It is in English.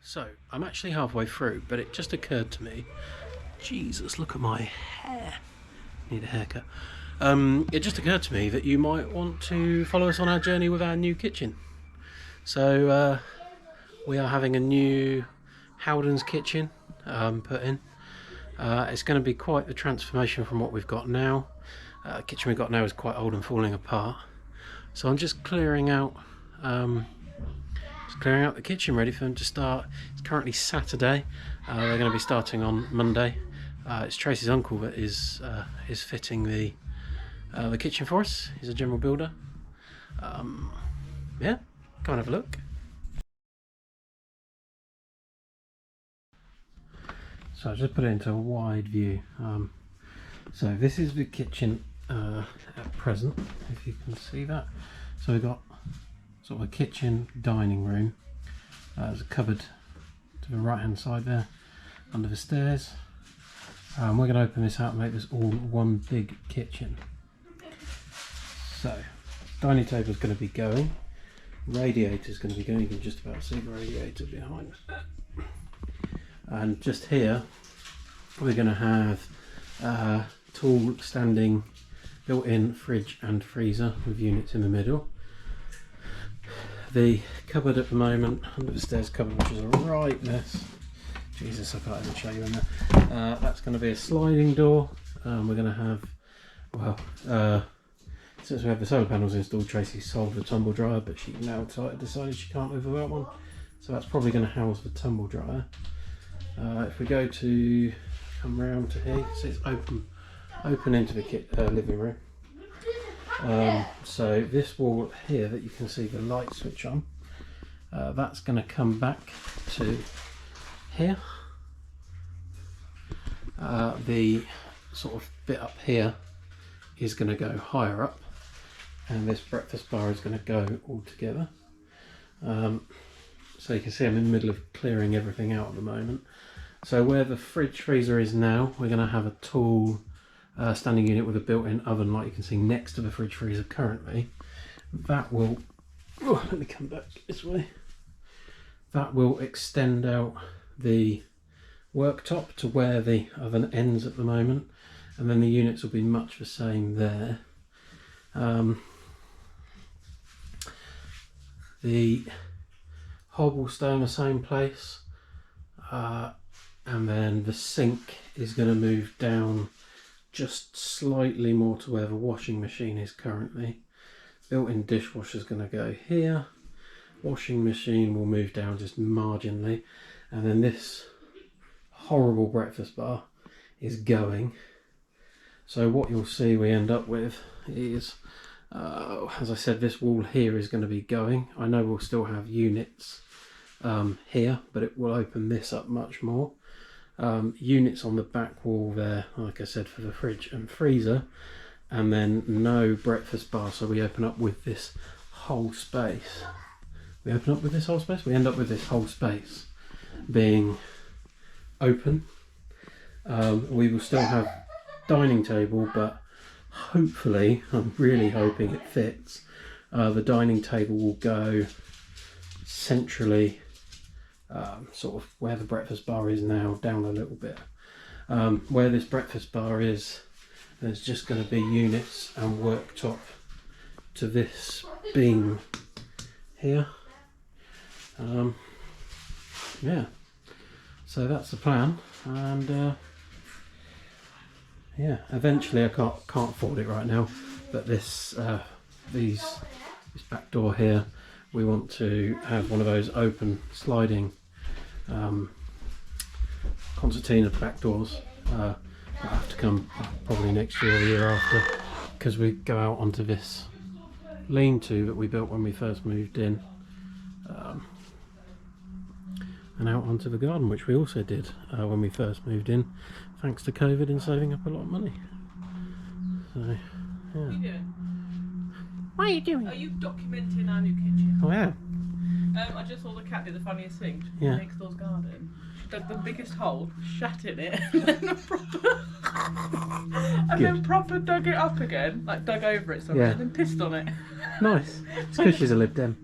So, I'm actually halfway through, but it just occurred to me, Jesus, look at my hair. Need a haircut. It just occurred to me that you might want to follow us on our journey with our new kitchen. So, we are having a new Howdens Kitchen put in. It's going to be quite the transformation from what we've got now. The kitchen we've got now is quite old and falling apart. So I'm just clearing out the kitchen, ready for them to start. It's currently Saturday. They're going to be starting on Monday. It's Tracy's uncle that is fitting the kitchen for us. He's a general builder. Yeah, go and have a look. So I'll just put it into a wide view. So this is the kitchen at present, if you can see that. So we've got sort of a kitchen dining room. There's a cupboard to the right hand side there under the stairs. We're going to open this out and make this all one big kitchen. So dining table is going to be going, radiator is going to be going. You can just about see the radiator behind it. And just here we're going to have a tall standing built-in fridge and freezer with units in the middle. The cupboard at the moment, under the stairs cupboard, which is a right mess. Jesus, I can't even show you in there. That's going to be a sliding door. We're going to have, well, since we have the solar panels installed, Tracy sold the tumble dryer, but she now decided she can't live without one. So that's probably going to house the tumble dryer. If we go to, come round to here, so it's open into the living room. So this wall here that you can see the light switch on, that's going to come back to here. The sort of bit up here is going to go higher up, and this breakfast bar is going to go all together. So you can see I'm in the middle of clearing everything out at the moment. So where the fridge freezer is now, we're going to have a tall standing unit with a built-in oven, like you can see next to the fridge freezer currently. That will, let me come back this way. That will extend out the worktop to where the oven ends at the moment, and then the units will be much the same there. The hob will stay in the same place, and then the sink is going to move down just slightly more to where the washing machine is currently. Built-in dishwasher is going to go here. Washing machine will move down just marginally, and then this horrible breakfast bar is going. So what you'll see we end up with is, as I said, this wall here is going to be going. I know we'll still have units here, but it will open this up much more. Units on the back wall there, like I said, for the fridge and freezer, and then no breakfast bar, so we open up with this whole space. We end up with this whole space being open. We will still have dining table, but hopefully, I'm really hoping it fits. The dining table will go centrally, sort of where the breakfast bar is now, down a little bit. Where this breakfast bar is, there's just going to be units and worktop to this beam here. Yeah, so that's the plan, and yeah, eventually I can't afford it right now, but this back door here, we want to have one of those open sliding concertina back doors. That'll have to come probably next year or the year after, because we go out onto this lean-to that we built when we first moved in, and out onto the garden, which we also did when we first moved in, thanks to COVID and saving up a lot of money. So yeah. What are you doing? What are you doing? Are you documenting our new kitchen? Oh yeah. I just saw the cat do the funniest thing. Yeah. Next door's garden. She dug the biggest hole, shat in it, then proper dug it up again, like dug over it somewhere, Yeah. and then pissed on it. Nice. It's because she's a Lib Dem.